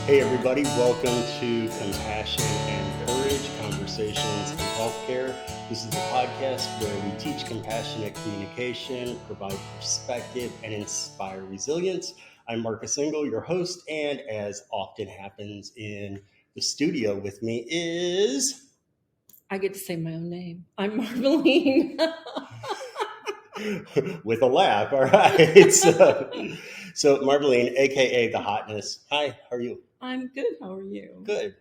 Hey everybody, welcome to Compassion and Courage, Conversations in Healthcare. This is the podcast where we teach compassionate communication, provide perspective, and inspire resilience. I'm Marcus Engel, your host, and as often happens in the studio with me is... I get to say my own name. I'm Marvelyne. with a laugh, all right. So Marvelyne, aka the Hotness. Hi, how are you? I'm good. How are you? Good.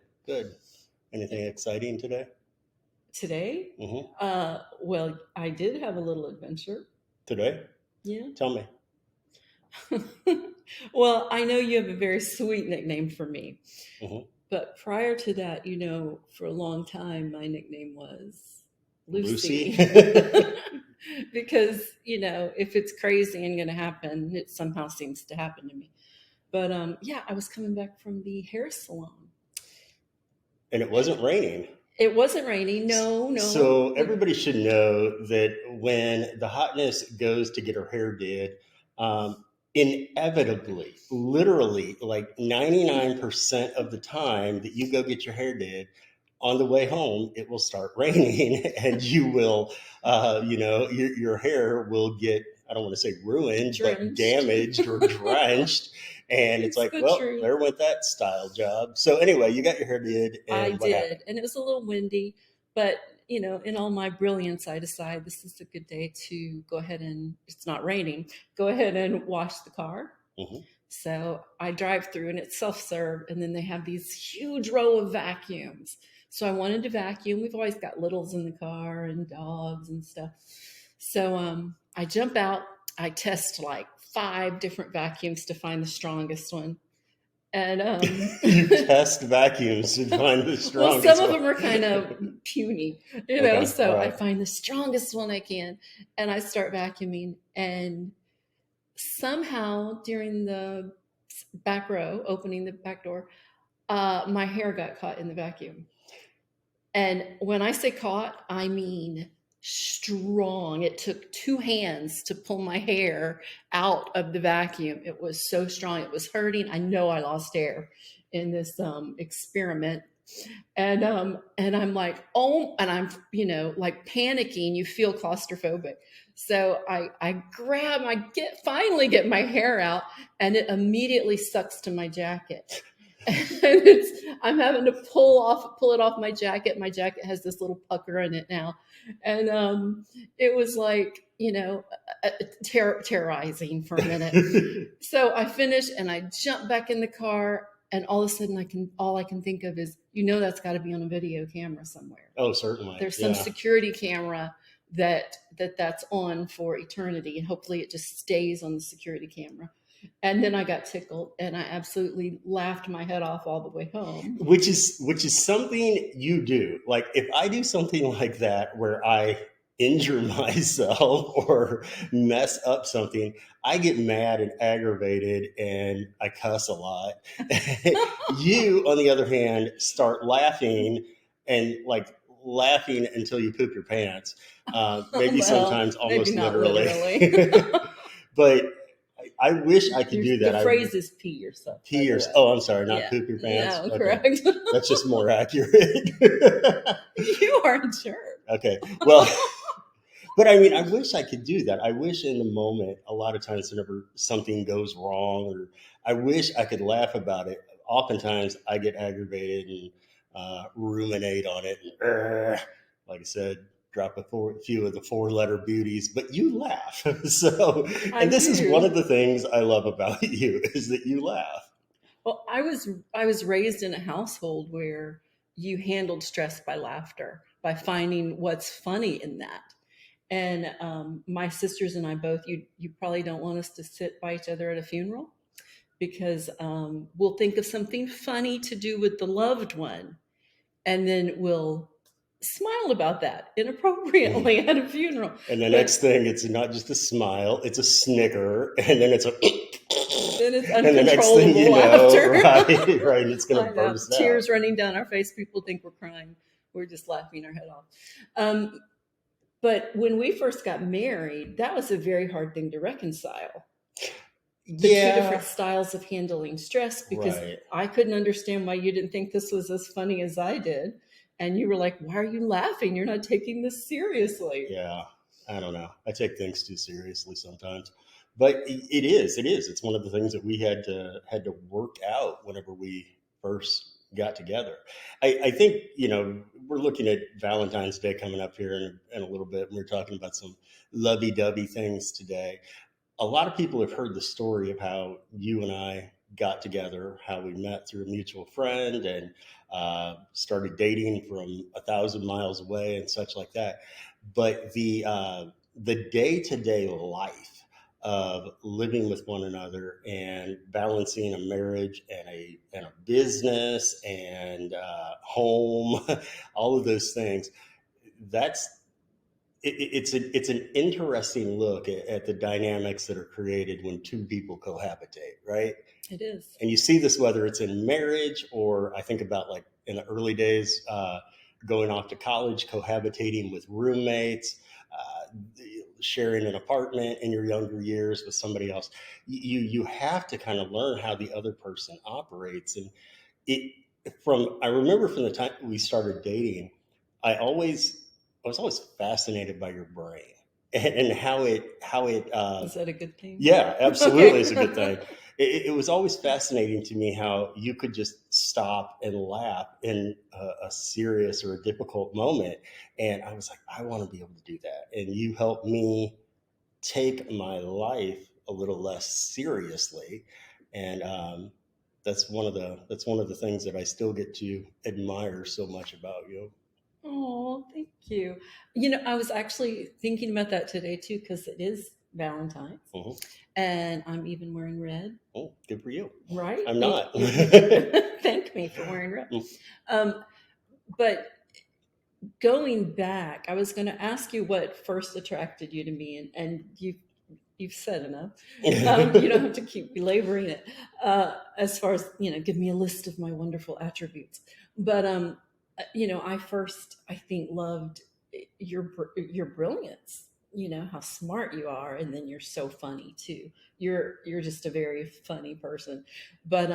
Anything exciting today? Today? Mm-hmm. Well, I did have a little adventure. Today? Yeah. Tell me. Well, I know you have a very sweet nickname for me. Mm-hmm. But prior to that, for a long time, my nickname was Lucy. Because, if it's crazy and going to happen, it somehow seems to happen to me. But I was coming back from the hair salon. And it wasn't raining. It wasn't raining. No. So everybody should know that when the Hotness goes to get her hair did, inevitably, literally like 99% of the time that you go get your hair did, on the way home, it will start raining and you will, your hair will get, I don't want to say ruined, Drenched. but damaged or drenched. And it's like, well, truth. There went that style job. So anyway, you got your hair did. And I what did. happened? And it was a little windy, but in all my brilliance, I decide this is a good day to go ahead and, it's not raining, go ahead and wash the car. Mm-hmm. So I drive through and it's self-serve. And then they have these huge row of vacuums. So I wanted to vacuum. We've always got littles in the car and dogs and stuff. So I jump out. I test like 5 different vacuums to find the strongest one. And you test vacuums to find the strongest. Well, some of them are kind of puny, Okay, so right. I find the strongest one I can, and I start vacuuming. And somehow during the back row, opening the back door, my hair got caught in the vacuum. And when I say caught, I mean strong. It took 2 hands to pull my hair out of the vacuum. It was so strong. It was hurting. I know I lost hair in this experiment. And I'm like, oh, and I'm, like panicking. You feel claustrophobic. So I finally get my hair out, and it immediately sucks to my jacket. And I'm having to pull it off my jacket. My jacket has this little pucker in it now. And it was like, terrorizing for a minute. So I finish and I jump back in the car, and all of a sudden all I can think of is, that's got to be on a video camera somewhere. Oh, certainly. There's some security camera that's on for eternity, and hopefully it just stays on the security camera. And then I got tickled, and I absolutely laughed my head off all the way home. Which is something you do. Like if I do something like that where I injure myself or mess up something, I get mad and aggravated and I cuss a lot. You, on the other hand, start laughing and like laughing until you poop your pants. Maybe sometimes almost literally. But I wish I could do that. The phrase is pee yourself. Pee yourself. Oh, I'm sorry, not poop your pants. No, okay. Correct. That's just more accurate. You are a jerk. Okay, well, but I mean, I wish I could do that. I wish in the moment, a lot of times whenever something goes wrong, or I wish I could laugh about it. Oftentimes I get aggravated and ruminate on it. And, like I said, drop a few of the 4-letter beauties, but you laugh. And this is one of the things I love about you, is that you laugh. Well, I was raised in a household where you handled stress by laughter, by finding what's funny in that. And my sisters and I both, you probably don't want us to sit by each other at a funeral, because we'll think of something funny to do with the loved one, and then we'll smile about that inappropriately at a funeral. And the next thing, it's not just a smile, it's a snicker, and then it's a then it's uncontrollable laughter. Right, it's gonna burst out. Tears running down our face. People think we're crying. We're just laughing our head off. But when we first got married, that was a very hard thing to reconcile. the two Yeah, different styles of handling stress, because right. I couldn't understand why you didn't think this was as funny as I did. And you were like, why are you laughing? You're not taking this seriously. Yeah, I don't know. I take things too seriously sometimes, but it is. It is. It's one of the things that we had to work out whenever we first got together. I think we're looking at Valentine's Day coming up here in a little bit, and we're talking about some lovey-dovey things today. A lot of people have heard the story of how you and I got together, how we met through a mutual friend, and started dating from 1,000 miles away and such like that. But the day to day life of living with one another and balancing a marriage and a business and home, all of those things, that's it's an interesting look at the dynamics that are created when two people cohabitate, right? It is. And you see this whether it's in marriage, or I think about like in the early days, going off to college, cohabitating with roommates, sharing an apartment in your younger years with somebody else. You have to kind of learn how the other person operates, and it from I remember from the time we started dating, I was always fascinated by your brain and how it. Is that a good thing? Yeah, absolutely, Okay. it's a good thing. It was always fascinating to me how you could just stop and laugh in a serious or a difficult moment, and I was like, I want to be able to do that, and you helped me take my life a little less seriously, and that's one of the things that I still get to admire so much about you. Oh, thank you. I was actually thinking about that today too, because it is Valentine's, Mhm. and I'm even wearing red. Oh, good for you. Right? I'm not. You thank me for wearing red. Um, but going back, I was going to ask you what first attracted you to me, and you've said enough. You don't have to keep belaboring it. As far as give me a list of my wonderful attributes. But I first, I think, loved your brilliance. How smart you are, and then you're so funny too. You're just a very funny person. But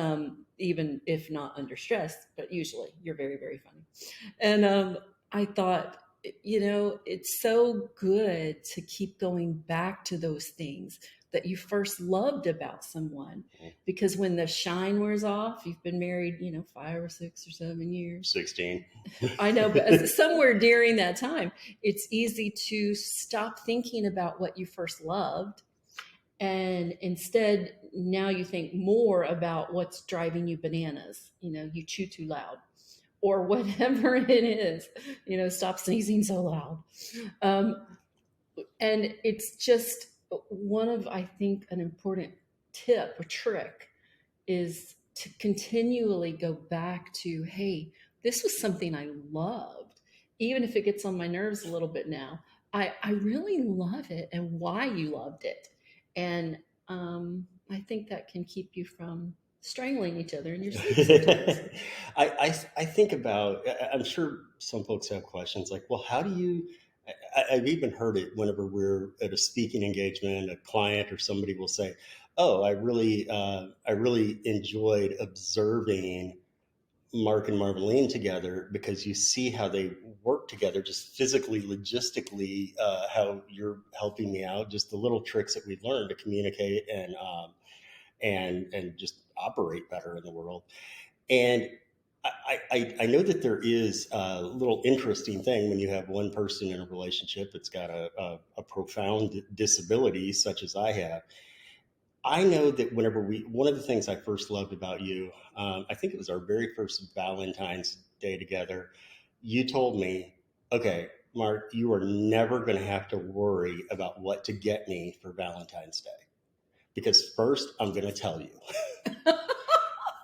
even if not under stress, but usually you're very, very funny. And I thought, it's so good to keep going back to those things that you first loved about someone. Because when the shine wears off, you've been married, 5 or 6 or 7 years. 16. I know, but somewhere during that time, it's easy to stop thinking about what you first loved. And instead, now you think more about what's driving you bananas. You chew too loud or whatever it is, stop sneezing so loud. Um, and it's just one of, I think, an important tip or trick is to continually go back to, hey, this was something I loved. Even if it gets on my nerves a little bit now, I really love it and why you loved it. And I think that can keep you from strangling each other in your sleep sometimes. I think about, I'm sure some folks have questions like, well, how do you, I've even heard it whenever we're at a speaking engagement, a client or somebody will say, oh, I really enjoyed observing Mark and Marvelyne together because you see how they work together, just physically, logistically, how you're helping me out, just the little tricks that we've learned to communicate and just operate better in the world. And I know that there is a little interesting thing when you have one person in a relationship that's got a profound disability, such as I have. I know that one of the things I first loved about you, I think it was our very first Valentine's Day together, you told me, okay, Mark, you are never going to have to worry about what to get me for Valentine's Day. Because first, I'm going to tell you.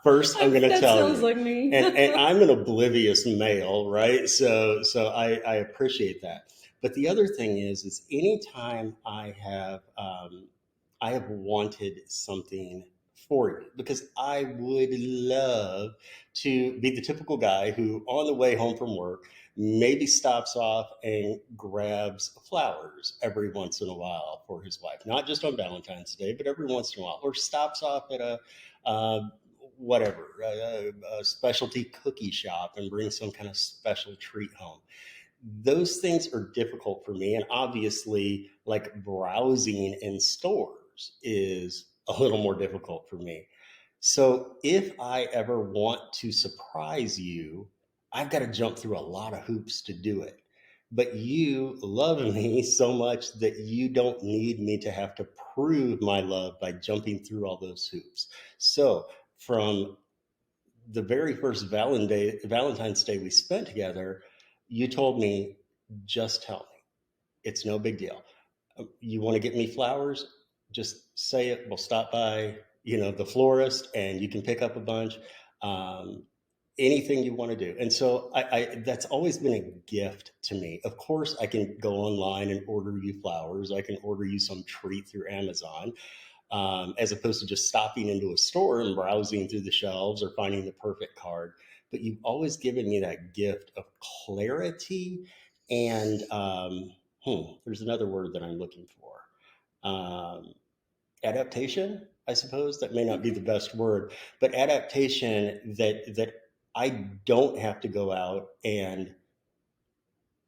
First, I'm going to That tell sounds you. like me. And I'm an oblivious male, right? So I appreciate that. But the other thing is anytime I have wanted something for you, because I would love to be the typical guy who, on the way home from work, maybe stops off and grabs flowers every once in a while for his wife, not just on Valentine's Day, but every once in a while, or stops off at a uh, whatever a specialty cookie shop and brings some kind of special treat home. Those things are difficult for me, and obviously like browsing in stores is a little more difficult for me. So if I ever want to surprise you, I've got to jump through a lot of hoops to do it. But you love me so much that you don't need me to have to prove my love by jumping through all those hoops. So from the very first Valentine's Day we spent together, you told me, just tell me. It's no big deal. You want to get me flowers? Just say it. We'll stop by, the florist, and you can pick up a bunch. Um, Anything you want to do. And so that's always been a gift to me. Of course, I can go online and order you flowers. I can order you some treat through Amazon, as opposed to just stopping into a store and browsing through the shelves or finding the perfect card. But you've always given me that gift of clarity and there's another word that I'm looking for. Adaptation, I suppose. That may not be Okay. the best word, but adaptation that I don't have to go out and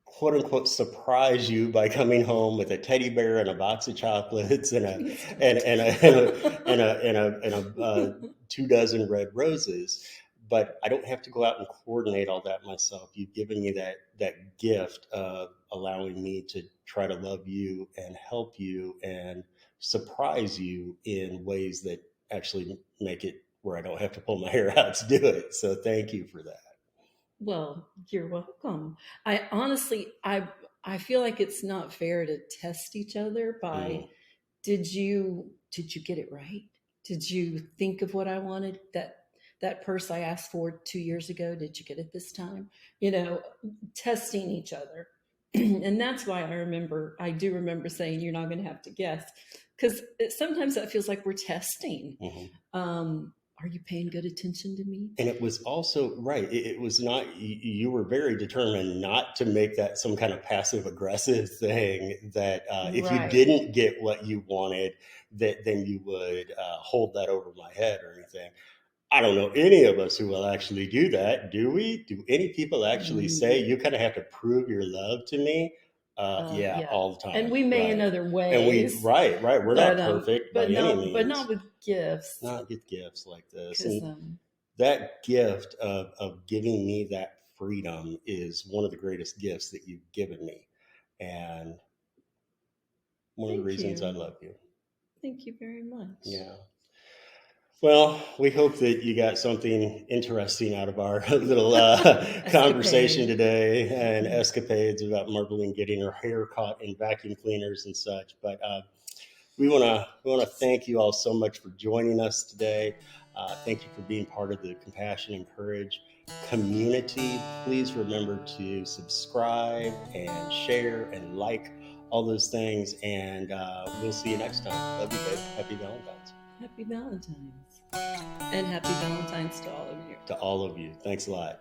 quote unquote surprise you by coming home with a teddy bear and a box of chocolates and a Please and don't. and a and a and a, and a, and a 2 dozen red roses. But I don't have to go out and coordinate all that myself. You've given me that gift of allowing me to try to love you and help you and surprise you in ways that actually make it where I don't have to pull my hair out to do it. So thank you for that. Well, you're welcome. I honestly, I feel like it's not fair to test each other by Mm. did you get it right? Did you think of what I wanted? That purse I asked for 2 years ago, did you get it this time? You know, testing each other. And that's why I do remember saying you're not going to have to guess because sometimes that feels like we're testing. Mhm. Are you paying good attention to me? And it was also right. It was not. You were very determined not to make that some kind of passive aggressive thing. That if you Right. didn't get what you wanted, that then you would hold that over my head or anything. I don't know any of us who will actually do that. Do we? Do any people actually say Mm, you kind of have to prove your love to me? Yeah, yeah, all the and time. we may in Right. other And we ways, right. We're not perfect by any but means. not with gifts, Not get gifts like this. because And that gift of giving me that freedom is one of the greatest gifts that you've given me, and one of the thank reasons I you, love you. thank you very much. Yeah. Well, we hope that you got something interesting out of our little conversation Escapade. today and escapades about Marvelyne getting her hair caught in vacuum cleaners and such. But we wanna thank you all so much for joining us today. Thank you for being part of the Compassion and Courage community. Please remember to subscribe and share and like all those things, and we'll see you next time. Love you, babe. Happy Valentine's Happy Valentine's, and happy Valentine's to all of you. to all of you. Thanks a lot.